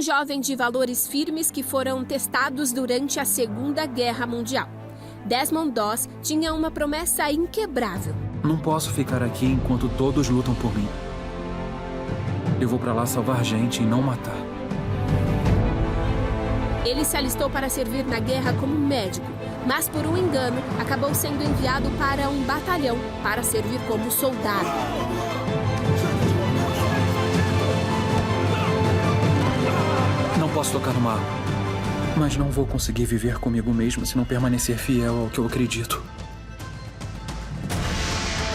um jovem de valores firmes que foram testados durante a Segunda Guerra Mundial. Desmond Doss tinha uma promessa inquebrável. Não posso ficar aqui enquanto todos lutam por mim. Eu vou pra lá salvar gente e não matar. Ele se alistou para servir na guerra como médico, mas por um engano acabou sendo enviado para um batalhão para servir como soldado. Não posso tocar numa arma, mas não vou conseguir viver comigo mesmo se não permanecer fiel ao que eu acredito.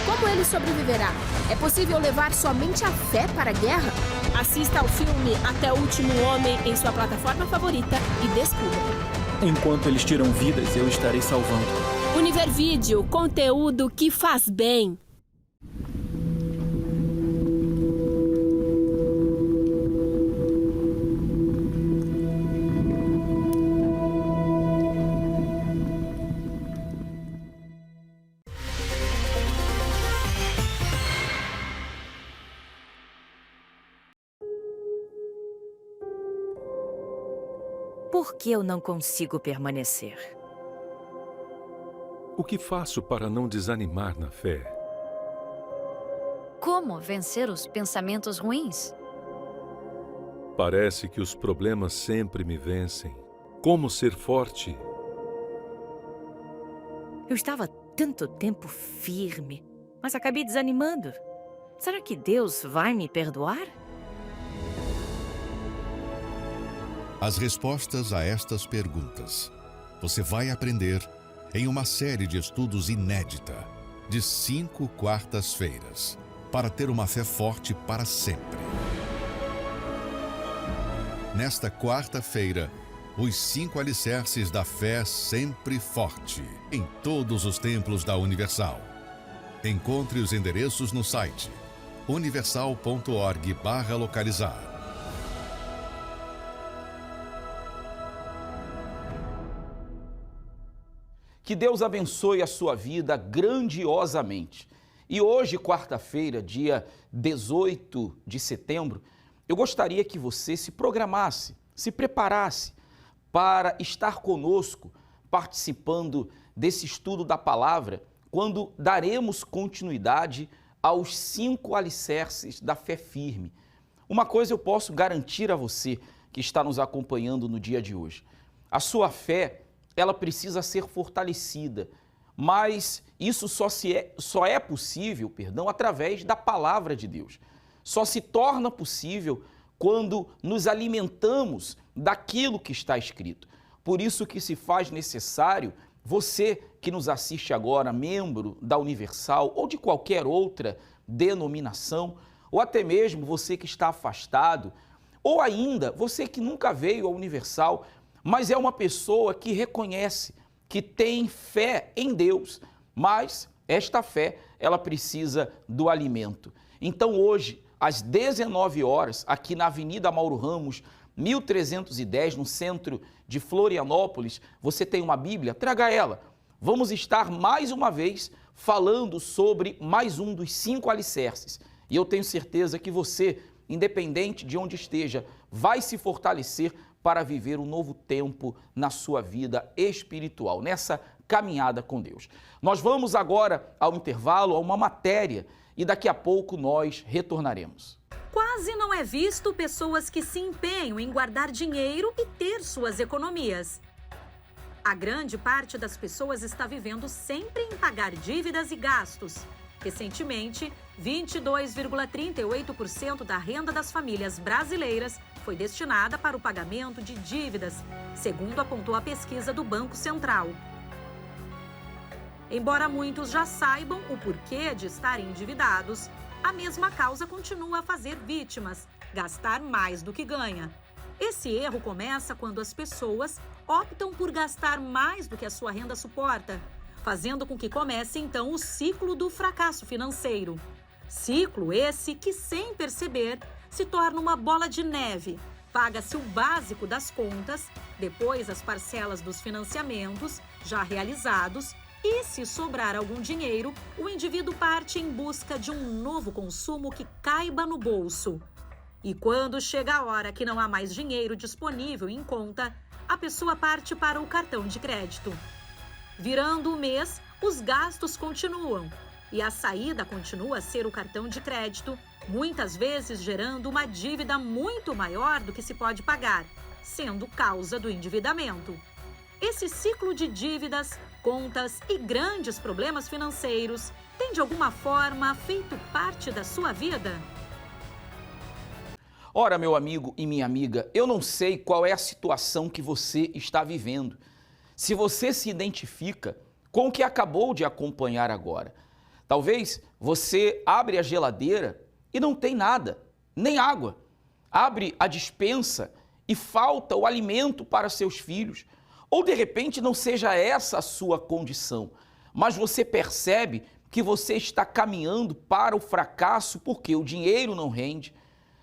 Como ele sobreviverá? É possível levar somente a fé para a guerra? Assista ao filme Até o Último Homem em sua plataforma favorita e descubra. Enquanto eles tiram vidas, eu estarei salvando. Univer Vídeo, conteúdo que faz bem. Por que eu não consigo permanecer? O que faço para não desanimar na fé? Como vencer os pensamentos ruins? Parece que os problemas sempre me vencem. Como ser forte? Eu estava tanto tempo firme, mas acabei desanimando. Será que Deus vai me perdoar? As respostas a estas perguntas você vai aprender em uma série de estudos inédita de 5 quartas-feiras para ter uma fé forte para sempre. Nesta quarta-feira, os 5 alicerces da fé sempre forte em todos os templos da Universal. Encontre os endereços no site universal.org/localizar. Que Deus abençoe a sua vida grandiosamente. E hoje, quarta-feira, dia 18 de setembro, eu gostaria que você se programasse, se preparasse para estar conosco, participando desse estudo da palavra, quando daremos continuidade aos 5 alicerces da fé firme. Uma coisa eu posso garantir a você que está nos acompanhando no dia de hoje. A sua fé, ela precisa ser fortalecida, mas isso só é possível, através da palavra de Deus. Só se torna possível quando nos alimentamos daquilo que está escrito. Por isso que se faz necessário, você que nos assiste agora, membro da Universal ou de qualquer outra denominação, ou até mesmo você que está afastado, ou ainda você que nunca veio à Universal, mas é uma pessoa que reconhece, que tem fé em Deus, mas esta fé, ela precisa do alimento. Então hoje, às 19 horas, aqui na Avenida Mauro Ramos, 1310, no centro de Florianópolis, você tem uma Bíblia? Traga ela. Vamos estar mais uma vez falando sobre mais um dos 5 alicerces. E eu tenho certeza que você, independente de onde esteja, vai se fortalecer para viver um novo tempo na sua vida espiritual, nessa caminhada com Deus. Nós vamos agora ao intervalo, a uma matéria, e daqui a pouco nós retornaremos. Quase não é visto pessoas que se empenham em guardar dinheiro e ter suas economias. A grande parte das pessoas está vivendo sempre em pagar dívidas e gastos. Recentemente, 22,38% da renda das famílias brasileiras foi destinada para o pagamento de dívidas, segundo apontou a pesquisa do Banco Central. Embora muitos já saibam o porquê de estarem endividados, a mesma causa continua a fazer vítimas, gastar mais do que ganha. Esse erro começa quando as pessoas optam por gastar mais do que a sua renda suporta, fazendo com que comece então o ciclo do fracasso financeiro. Ciclo esse que, sem perceber, se torna uma bola de neve. Paga-se o básico das contas, depois as parcelas dos financiamentos já realizados e, se sobrar algum dinheiro, o indivíduo parte em busca de um novo consumo que caiba no bolso. E quando chega a hora que não há mais dinheiro disponível em conta, a pessoa parte para o cartão de crédito. Virando o mês, os gastos continuam e a saída continua a ser o cartão de crédito, muitas vezes gerando uma dívida muito maior do que se pode pagar, sendo causa do endividamento. Esse ciclo de dívidas, contas e grandes problemas financeiros tem de alguma forma feito parte da sua vida? Ora, meu amigo e minha amiga, eu não sei qual é a situação que você está vivendo. Se você se identifica com o que acabou de acompanhar agora. Talvez você abre a geladeira e não tem nada, nem água. Abre a despensa e falta o alimento para seus filhos. Ou de repente não seja essa a sua condição, mas você percebe que você está caminhando para o fracasso porque o dinheiro não rende.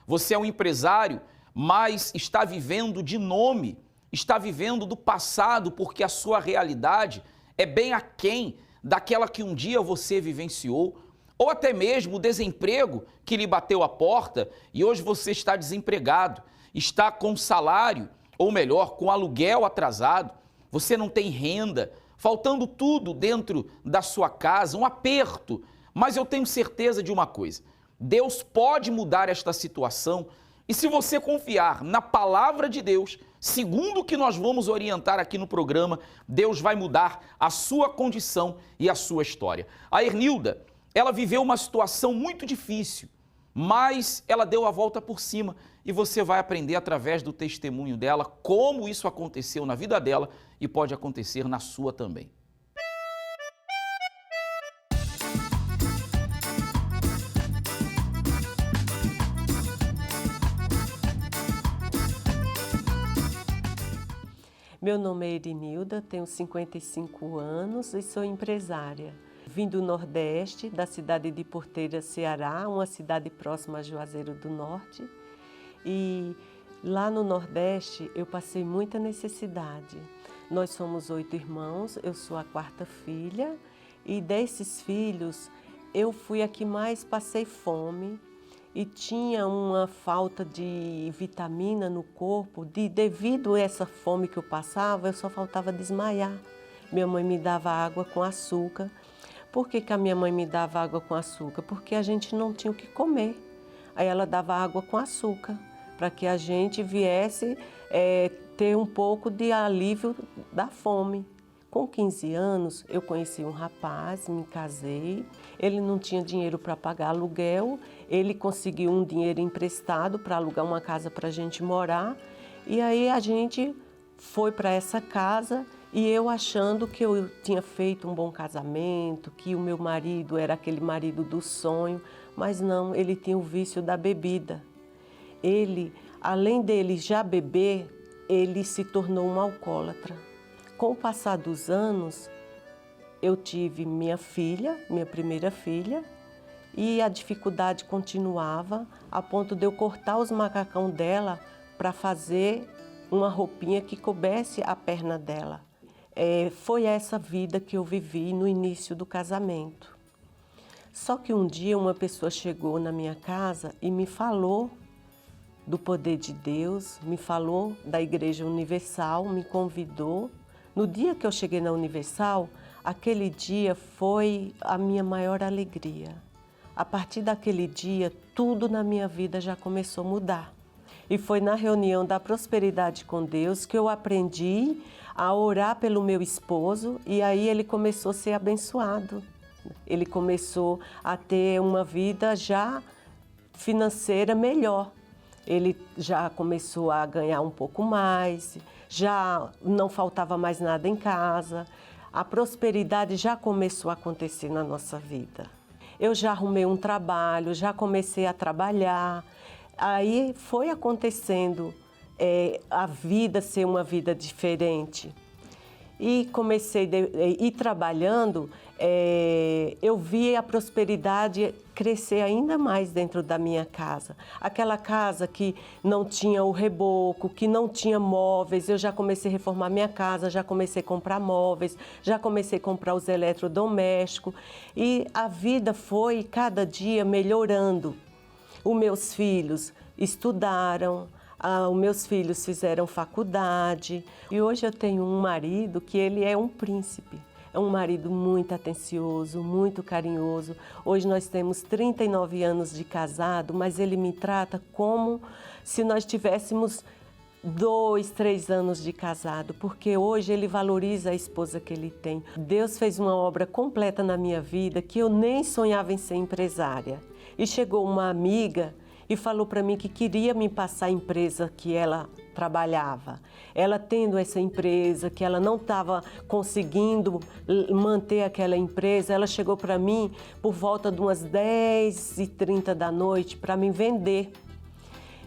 Você é um empresário, mas está vivendo de nome, está vivendo do passado porque a sua realidade é bem aquém daquela que um dia você vivenciou, ou até mesmo o desemprego que lhe bateu a porta e hoje você está desempregado, está com salário, ou melhor, com aluguel atrasado, você não tem renda, faltando tudo dentro da sua casa, um aperto. Mas eu tenho certeza de uma coisa, Deus pode mudar esta situação e se você confiar na palavra de Deus, segundo o que nós vamos orientar aqui no programa, Deus vai mudar a sua condição e a sua história. A Ernilda, ela viveu uma situação muito difícil, mas ela deu a volta por cima e você vai aprender através do testemunho dela como isso aconteceu na vida dela e pode acontecer na sua também. Meu nome é Erinilda, tenho 55 anos e sou empresária. Vim do Nordeste, da cidade de Porteira, Ceará, uma cidade próxima a Juazeiro do Norte. E lá no Nordeste eu passei muita necessidade. Nós somos 8 irmãos, eu sou a 4ª filha e desses filhos eu fui a que mais passei fome. E tinha uma falta de vitamina no corpo, devido a essa fome que eu passava, eu só faltava desmaiar. Minha mãe me dava água com açúcar. Por que a minha mãe me dava água com açúcar? Porque a gente não tinha o que comer. Aí ela dava água com açúcar, para que a gente viesse ter um pouco de alívio da fome. Com 15 anos, eu conheci um rapaz, me casei. Ele não tinha dinheiro para pagar aluguel, ele conseguiu um dinheiro emprestado para alugar uma casa para a gente morar. E aí a gente foi para essa casa e eu achando que eu tinha feito um bom casamento, que o meu marido era aquele marido do sonho, mas não, ele tinha o vício da bebida. Ele, além dele já beber, ele se tornou um alcoólatra. Com o passar dos anos, eu tive minha filha, minha primeira filha, e a dificuldade continuava a ponto de eu cortar os macacão dela para fazer uma roupinha que coubesse a perna dela. Foi essa vida que eu vivi no início do casamento. Só que um dia uma pessoa chegou na minha casa e me falou do poder de Deus, me falou da Igreja Universal, me convidou. No dia que eu cheguei na Universal, aquele dia foi a minha maior alegria. A partir daquele dia, tudo na minha vida já começou a mudar. E foi na reunião da Prosperidade com Deus que eu aprendi a orar pelo meu esposo e aí ele começou a ser abençoado. Ele começou a ter uma vida já financeira melhor. Ele já começou a ganhar um pouco mais, já não faltava mais nada em casa. A prosperidade já começou a acontecer na nossa vida. Eu já arrumei um trabalho, já comecei a trabalhar. Aí foi acontecendo a vida ser uma vida diferente. E comecei a ir trabalhando, eu vi a prosperidade crescer ainda mais dentro da minha casa. Aquela casa que não tinha o reboco, que não tinha móveis, eu já comecei a reformar minha casa, já comecei a comprar móveis, já comecei a comprar os eletrodomésticos. E a vida foi cada dia melhorando. Os meus filhos estudaram, os meus filhos fizeram faculdade. E hoje eu tenho um marido que ele é um príncipe. É um marido muito atencioso, muito carinhoso. Hoje nós temos 39 anos de casado, mas ele me trata como se nós tivéssemos 2, 3 anos de casado, porque hoje ele valoriza a esposa que ele tem. Deus fez uma obra completa na minha vida que eu nem sonhava em ser empresária. E chegou uma amiga e falou para mim que queria me passar a empresa que ela trabalhava. Ela tendo essa empresa, que ela não estava conseguindo manter aquela empresa, ela chegou para mim por volta de umas 10h30 da noite para me vender.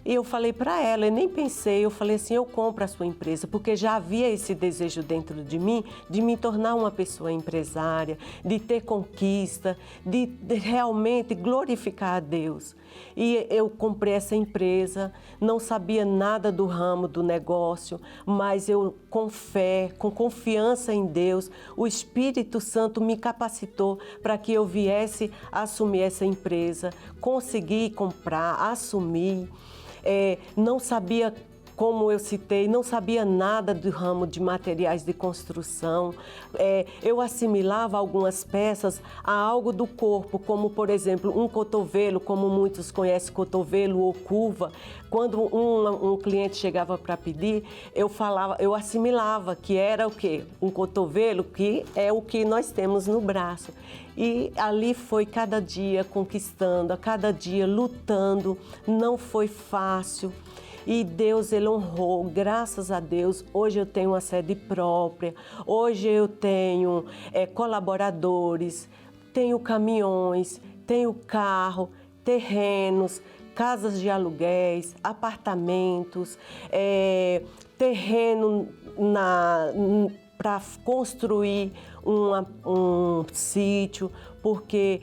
E eu falei para ela, eu nem pensei, eu falei assim, eu compro a sua empresa, porque já havia esse desejo dentro de mim, de me tornar uma pessoa empresária, de ter conquista, de realmente glorificar a Deus. E eu comprei essa empresa, não sabia nada do ramo do negócio, mas eu, com fé, com confiança em Deus, o Espírito Santo me capacitou para que eu viesse a assumir essa empresa, consegui comprar, assumir. Não sabia, como eu citei, não sabia nada do ramo de materiais de construção. Eu assimilava algumas peças a algo do corpo, como, por exemplo, um cotovelo, como muitos conhecem cotovelo ou curva. Quando um cliente chegava para pedir, eu assimilava que era o quê? Um cotovelo, que é o que nós temos no braço. E ali foi cada dia conquistando, a cada dia lutando, não foi fácil. E Deus, Ele honrou, graças a Deus, hoje eu tenho uma sede própria, hoje eu tenho colaboradores, tenho caminhões, tenho carro, terrenos, casas de aluguéis, apartamentos, terreno para construir um sítio, porque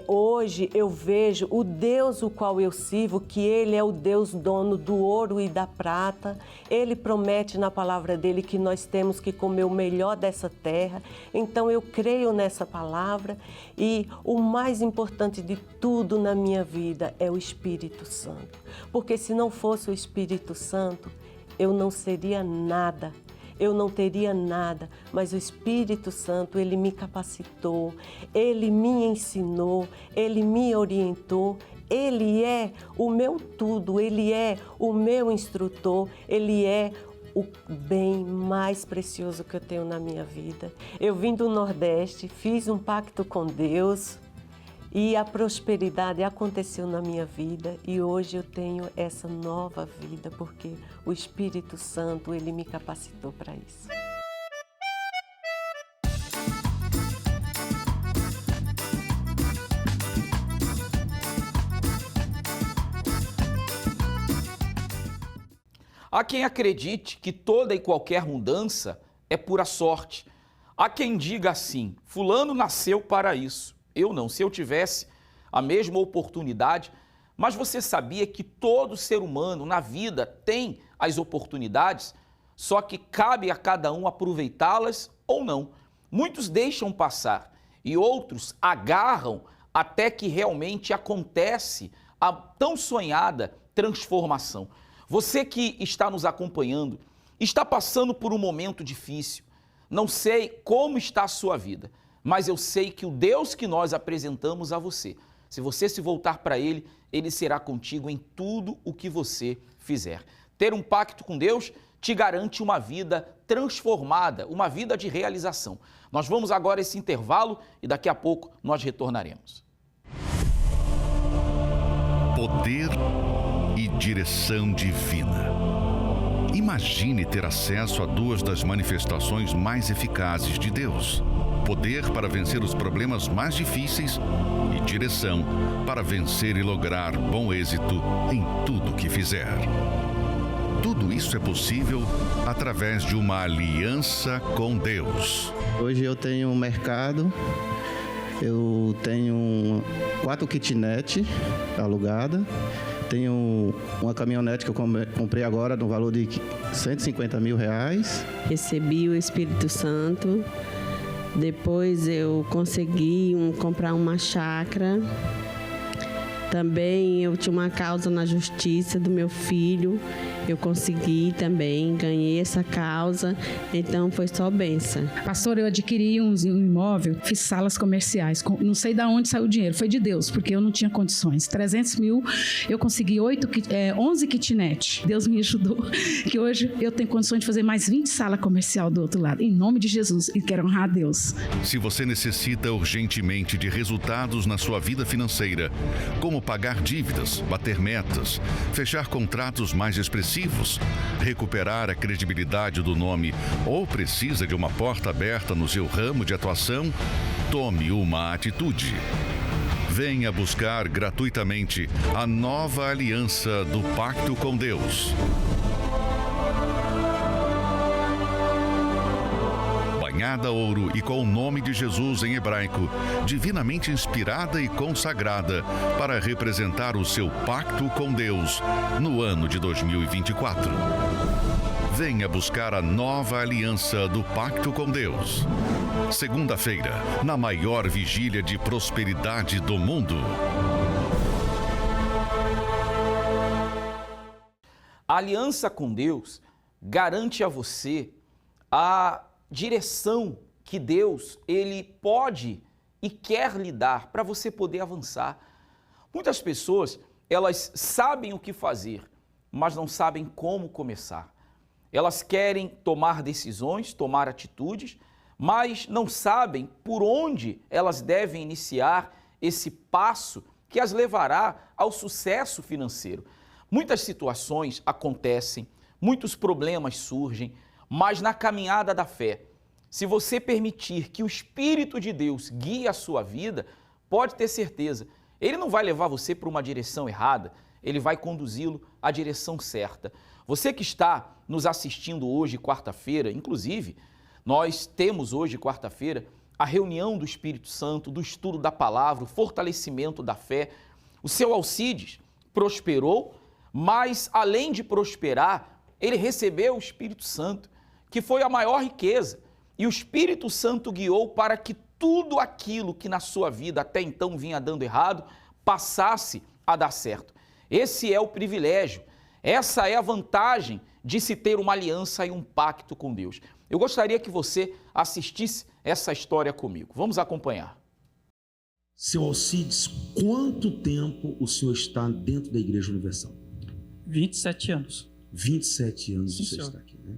hoje eu vejo o Deus o qual eu sirvo, que Ele é o Deus dono do ouro e da prata. Ele promete na palavra dEle que nós temos que comer o melhor dessa terra. Então eu creio nessa palavra e o mais importante de tudo na minha vida é o Espírito Santo. Porque se não fosse o Espírito Santo, eu não seria nada. Eu não teria nada, mas o Espírito Santo, Ele me capacitou, Ele me ensinou, Ele me orientou, Ele é o meu tudo, Ele é o meu instrutor, Ele é o bem mais precioso que eu tenho na minha vida. Eu vim do Nordeste, fiz um pacto com Deus e a prosperidade aconteceu na minha vida e hoje eu tenho essa nova vida porque o Espírito Santo, Ele me capacitou para isso. Há quem acredite que toda e qualquer mudança é pura sorte. Há quem diga assim, fulano nasceu para isso. Eu não, se eu tivesse a mesma oportunidade, mas você sabia que todo ser humano na vida tem as oportunidades, só que cabe a cada um aproveitá-las ou não. Muitos deixam passar e outros agarram até que realmente acontece a tão sonhada transformação. Você que está nos acompanhando, está passando por um momento difícil. Não sei como está a sua vida, mas eu sei que o Deus que nós apresentamos a você, se você se voltar para Ele, Ele será contigo em tudo o que você fizer. Ter um pacto com Deus te garante uma vida transformada, uma vida de realização. Nós vamos agora a esse intervalo e daqui a pouco nós retornaremos. Poder e direção divina. Imagine ter acesso a duas das manifestações mais eficazes de Deus. Poder para vencer os problemas mais difíceis e direção para vencer e lograr bom êxito em tudo que fizer. Tudo isso é possível através de uma aliança com Deus. Hoje eu tenho um mercado, eu tenho 4 kitnets alugadas, tenho uma caminhonete que eu comprei agora no valor de R$150 mil. Recebi o Espírito Santo. Depois eu consegui comprar uma chácara. Também eu tinha uma causa na justiça do meu filho. Eu consegui também, ganhei essa causa, então foi só bênção. Pastor, eu adquiri um imóvel, fiz salas comerciais, não sei de onde saiu o dinheiro, foi de Deus, porque eu não tinha condições. 300 mil, eu consegui 11 kitnet. Deus me ajudou, que hoje eu tenho condições de fazer mais 20 salas comerciais do outro lado, em nome de Jesus, e quero honrar a Deus. Se você necessita urgentemente de resultados na sua vida financeira, como pagar dívidas, bater metas, fechar contratos mais expressivos, recuperar a credibilidade do nome ou precisa de uma porta aberta no seu ramo de atuação, tome uma atitude. Venha buscar gratuitamente a nova aliança do Pacto com Deus. Banhada ouro e com o nome de Jesus em hebraico, divinamente inspirada e consagrada para representar o seu pacto com Deus no ano de 2024. Venha buscar a nova aliança do Pacto com Deus. Segunda-feira, na maior vigília de prosperidade do mundo. A aliança com Deus garante a você a direção que Deus, ele pode e quer lhe dar para você poder avançar. Muitas pessoas, elas sabem o que fazer, mas não sabem como começar. Elas querem tomar decisões, tomar atitudes, mas não sabem por onde elas devem iniciar esse passo que as levará ao sucesso financeiro. Muitas situações acontecem, muitos problemas surgem, mas na caminhada da fé, se você permitir que o Espírito de Deus guie a sua vida, pode ter certeza, ele não vai levar você para uma direção errada, ele vai conduzi-lo à direção certa. Você que está nos assistindo hoje, quarta-feira, inclusive, nós temos hoje, quarta-feira, a reunião do Espírito Santo, do estudo da palavra, o fortalecimento da fé. O seu Alcides prosperou, mas além de prosperar, ele recebeu o Espírito Santo, que foi a maior riqueza. E o Espírito Santo guiou para que tudo aquilo que na sua vida até então vinha dando errado, passasse a dar certo. Esse é o privilégio, essa é a vantagem de se ter uma aliança e um pacto com Deus. Eu gostaria que você assistisse essa história comigo. Vamos acompanhar. Seu Alcides, quanto tempo o senhor está dentro da Igreja Universal? 27 anos. 27 anos Sim, você senhor. está aqui, né?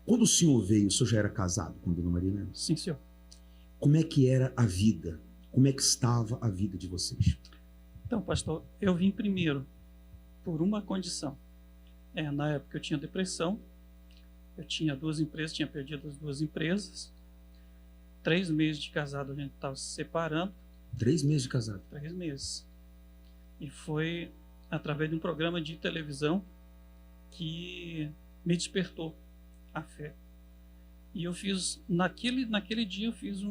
Quando o senhor veio, o senhor já era casado com a dona Maria Helena? Sim, senhor. Como é que era a vida? Como é que estava a vida de vocês? Então, pastor, eu vim primeiro por uma condição. Na época eu tinha depressão, eu tinha 2 empresas, tinha perdido as 2 empresas. 3 meses de casado a gente estava se separando. 3 meses de casado? 3 meses. E foi através de um programa de televisão que me despertou a fé. E eu fiz, naquele dia eu fiz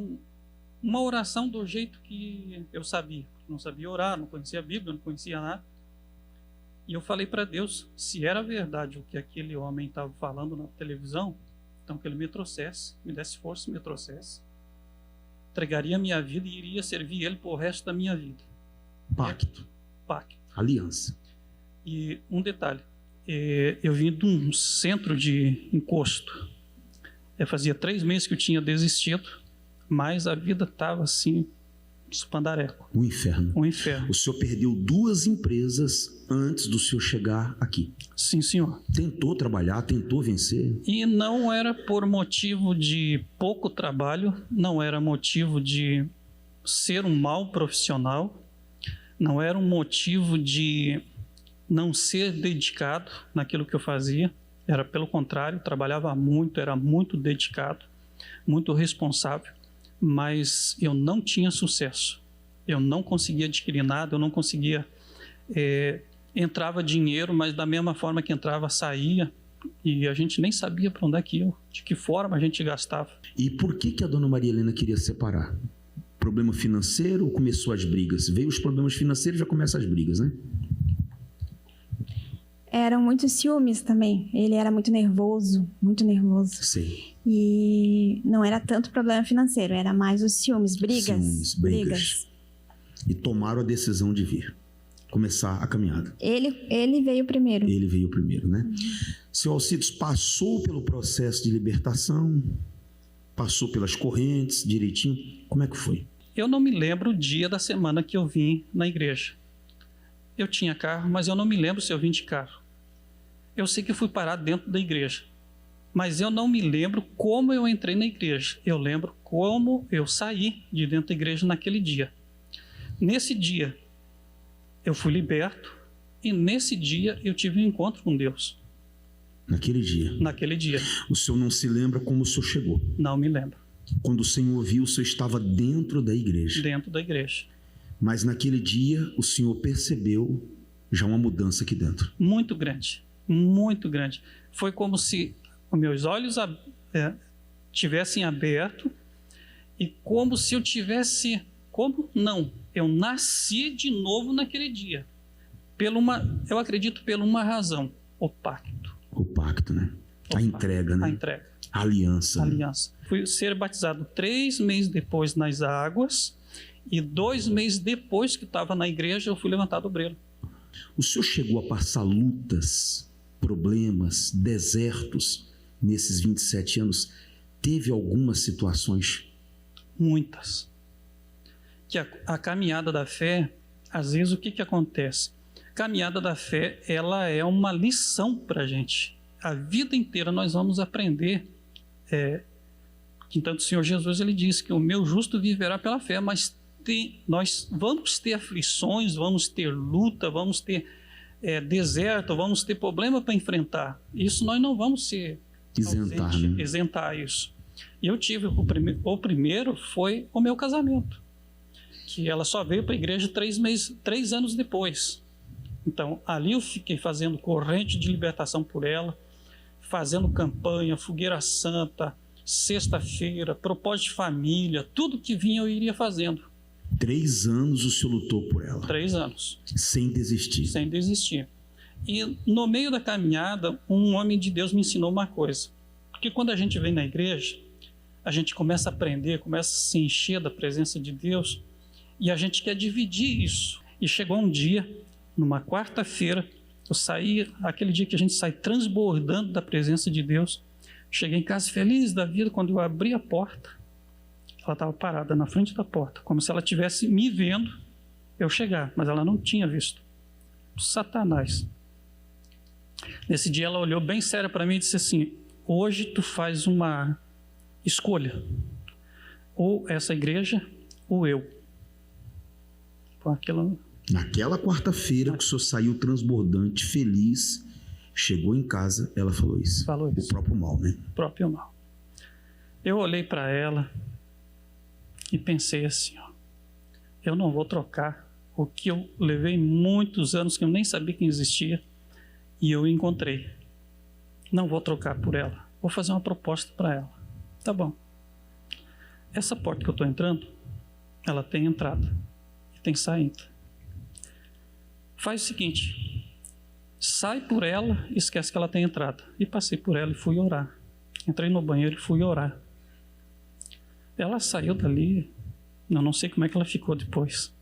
uma oração do jeito que eu sabia. Não sabia orar, não conhecia a Bíblia, não conhecia nada. E eu falei para Deus, se era verdade o que aquele homem estava falando na televisão, então que ele me trouxesse, me desse força, me trouxesse, entregaria a minha vida e iria servir ele por resto da minha vida. Pacto. Pacto. Aliança. E um detalhe, eu vim de um centro de encosto. Fazia 3 meses que eu tinha desistido, mas a vida estava assim, espandareco. Um inferno. Um inferno. O senhor perdeu 2 empresas antes do senhor chegar aqui. Sim, senhor. Tentou trabalhar, tentou vencer. E não era por motivo de pouco trabalho, não era motivo de ser um mau profissional, não era um motivo de não ser dedicado naquilo que eu fazia. Era pelo contrário, trabalhava muito, era muito dedicado, muito responsável, mas eu não tinha sucesso. Eu não conseguia adquirir nada, eu não conseguia... entrava dinheiro, mas da mesma forma que entrava, saía, e a gente nem sabia para onde é que ia, de que forma a gente gastava. E por que a dona Maria Helena queria separar? Problema financeiro ou começou as brigas? Veio os problemas financeiros, já começam as brigas, né? Eram muitos ciúmes também. Ele era muito nervoso, muito nervoso. Sim. E não era tanto problema financeiro, era mais os ciúmes, brigas. Ciúmes, brigas. E tomaram a decisão de vir. começar a caminhada? Ele veio primeiro. Ele veio primeiro, né? Seu Alcides passou pelo processo de libertação, passou pelas correntes direitinho. Como é que foi? Eu não me lembro o dia da semana que eu vim na igreja. Eu tinha carro, mas eu não me lembro se eu vim de carro. Eu sei que eu fui parar dentro da igreja, mas eu não me lembro como eu entrei na igreja. Eu lembro como eu saí de dentro da igreja naquele dia. Nesse dia, eu fui liberto e nesse dia eu tive um encontro com Deus. Naquele dia? Naquele dia. O senhor não se lembra como o senhor chegou? Não me lembro. Quando o senhor viu, o senhor estava dentro da igreja? Dentro da igreja. Mas naquele dia, o senhor percebeu já uma mudança aqui dentro? Muito grande, muito grande. Foi como se os meus olhos tivessem aberto e como se eu tivesse... Como? Não. Eu nasci de novo naquele dia. Eu acredito por uma razão. O pacto. O pacto, né? A entrega, né? A entrega. A aliança. A aliança. Fui ser batizado 3 meses depois nas águas e 2 meses depois que estava na igreja eu fui levantado obreiro. O senhor chegou a passar lutas, problemas, desertos nesses 27 anos? Teve algumas situações? Muitas. Que a caminhada da fé, às vezes o que acontece? A caminhada da fé, ela é uma lição para a gente. A vida inteira nós vamos aprender. Então o Senhor Jesus ele disse que o meu justo viverá pela fé, mas nós vamos ter aflições, vamos ter luta, vamos ter deserto, vamos ter problema para enfrentar. Isso nós não vamos ser isentar isso. E eu tive o primeiro foi o meu casamento, que ela só veio para a igreja 3 anos depois. Então ali eu fiquei fazendo corrente de libertação por ela, fazendo campanha, fogueira santa, sexta-feira, propósito de família, tudo que vinha eu iria fazendo. 3 anos o senhor lutou por ela? 3 anos. Sem desistir? Sem desistir. E no meio da caminhada, um homem de Deus me ensinou uma coisa. Porque quando a gente vem na igreja, a gente começa a aprender, começa a se encher da presença de Deus e a gente quer dividir isso. E chegou um dia, numa quarta-feira, eu saí, aquele dia que a gente sai transbordando da presença de Deus. Cheguei em casa feliz da vida, quando eu abri a porta, ela estava parada na frente da porta, como se ela estivesse me vendo eu chegar, mas ela não tinha visto. Satanás. Nesse dia ela olhou bem séria para mim e disse assim: hoje tu faz uma escolha, ou essa igreja ou eu. Naquela quarta-feira que o senhor saiu transbordante, feliz, chegou em casa, ela falou isso. Falou isso. O próprio mal, né? O próprio mal. Eu olhei para ela e pensei assim, eu não vou trocar o que eu levei muitos anos que eu nem sabia que existia e eu encontrei. Não vou trocar por ela. Vou fazer uma proposta para ela. Tá bom. Essa porta que eu estou entrando, ela tem entrada e tem saída. Faz o seguinte, sai por ela e esquece que ela tem entrada. E passei por ela e fui orar. Entrei no banheiro e fui orar. Ela saiu dali, eu não sei como é que ela ficou depois.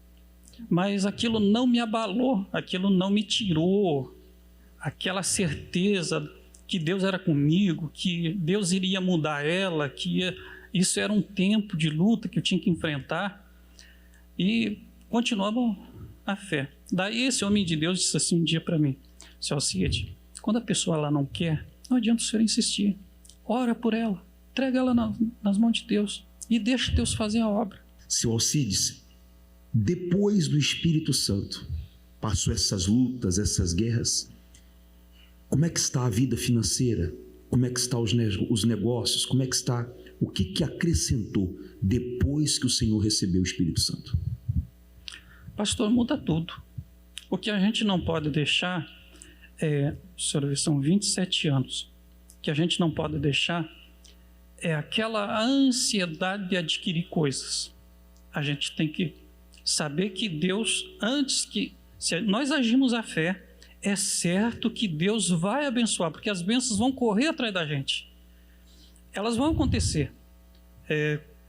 Mas aquilo não me abalou, aquilo não me tirou aquela certeza que Deus era comigo, que Deus iria mudar ela, isso era um tempo de luta que eu tinha que enfrentar. E continuava a fé. Daí esse homem de Deus disse assim um dia para mim: Seu Alcide, quando a pessoa ela não quer, não adianta o senhor insistir. Ora por ela, entrega ela nas mãos de Deus e deixa Deus fazer a obra. Seu Alcides, depois do Espírito Santo, passou essas lutas, essas guerras, como é que está a vida financeira? Como é que estão os negócios? Como é que está? O que acrescentou depois que o Senhor recebeu o Espírito Santo? Pastor, muda tudo. O que a gente não pode deixar, senhor, são 27 anos, que a gente não pode deixar é aquela ansiedade de adquirir coisas. A gente tem que saber que Deus, se nós agimos a fé, é certo que Deus vai abençoar, porque as bênçãos vão correr atrás da gente. Elas vão acontecer.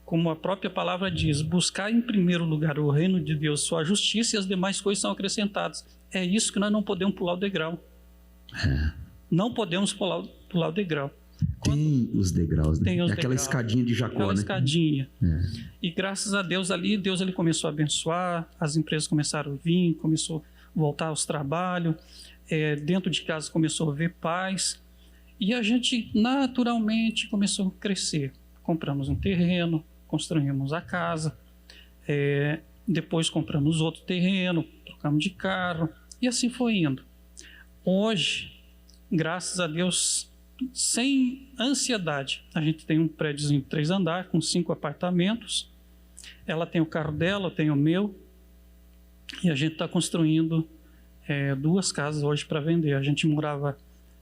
como a própria palavra diz, buscar em primeiro lugar o reino de Deus, sua justiça, e as demais coisas são acrescentadas. É isso que nós não podemos pular o degrau. Não podemos pular o degrau. Tem os degraus, né? Tem os aquela degraus. escadinha de Jacó, Aquela né? escadinha. E graças a Deus ali, Deus ele começou a abençoar, as empresas começaram a vir, começou a voltar aos trabalhos, dentro de casa começou a ver paz, e a gente naturalmente começou a crescer. Compramos um terreno, construímos a casa, depois compramos outro terreno, trocamos de carro, e assim foi indo. Hoje, graças a Deus, sem ansiedade, a gente tem um prédiozinho de 3 andares, com 5 apartamentos, ela tem o carro dela, eu tenho o meu, e a gente está construindo 2 casas hoje para vender. A gente morava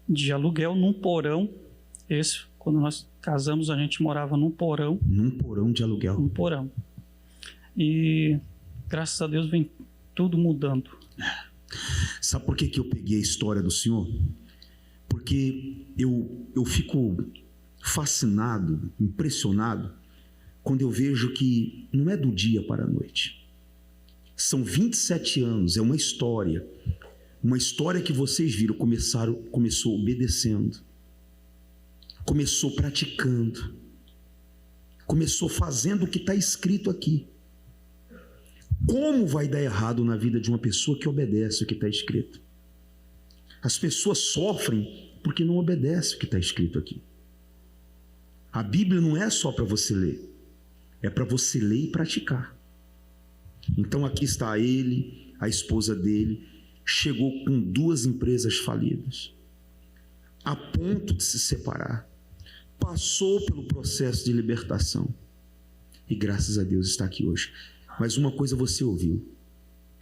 de aluguel num porão, quando nós casamos, a gente morava num porão. Num porão de aluguel? Num porão. E graças a Deus vem tudo mudando. Sabe por que eu peguei a história do senhor? Porque eu fico fascinado, impressionado, quando eu vejo que não é do dia para a noite. São 27 anos, é uma história que vocês viram, começou obedecendo, começou praticando, começou fazendo o que está escrito aqui. Como vai dar errado na vida de uma pessoa que obedece o que está escrito? As pessoas sofrem porque não obedecem o que está escrito aqui. A Bíblia não é só para você ler, é para você ler e praticar. Então aqui está ele, a esposa dele, chegou com 2 empresas falidas, a ponto de se separar, passou pelo processo de libertação e graças a Deus está aqui hoje. Mas uma coisa você ouviu,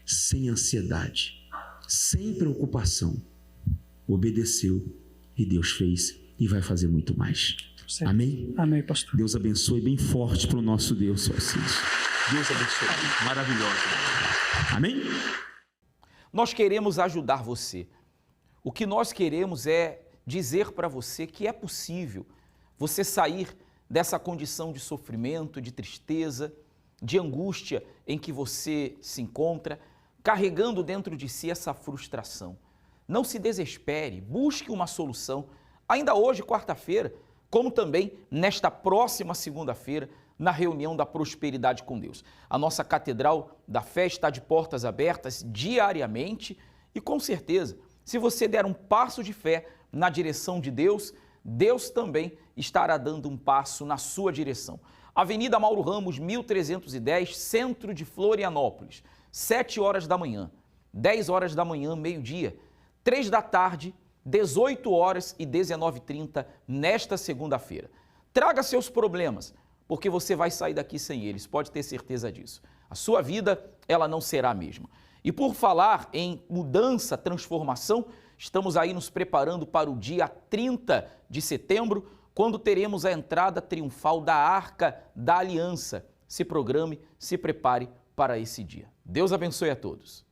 sem ansiedade, sem preocupação, obedeceu e Deus fez e vai fazer muito mais. Certo. Amém? Amém, pastor. Deus abençoe bem forte para o nosso Deus, Alcides. Deus abençoe. Maravilhoso. Amém? Nós queremos ajudar você. O que nós queremos é dizer para você que é possível você sair dessa condição de sofrimento, de tristeza, de angústia em que você se encontra, carregando dentro de si essa frustração. Não se desespere, busque uma solução, ainda hoje, quarta-feira, como também nesta próxima segunda-feira, na reunião da Prosperidade com Deus. A nossa Catedral da Fé está de portas abertas diariamente e, com certeza, se você der um passo de fé na direção de Deus, Deus também estará dando um passo na sua direção. Avenida Mauro Ramos, 1310, centro de Florianópolis, 7 horas da manhã, 10 horas da manhã, meio-dia, 3 da tarde, 18 horas e 19h30, nesta segunda-feira. Traga seus problemas, porque você vai sair daqui sem eles, pode ter certeza disso. A sua vida, ela não será a mesma. E por falar em mudança, transformação, estamos aí nos preparando para o dia 30 de setembro, quando teremos a entrada triunfal da Arca da Aliança. Se programe, se prepare para esse dia. Deus abençoe a todos.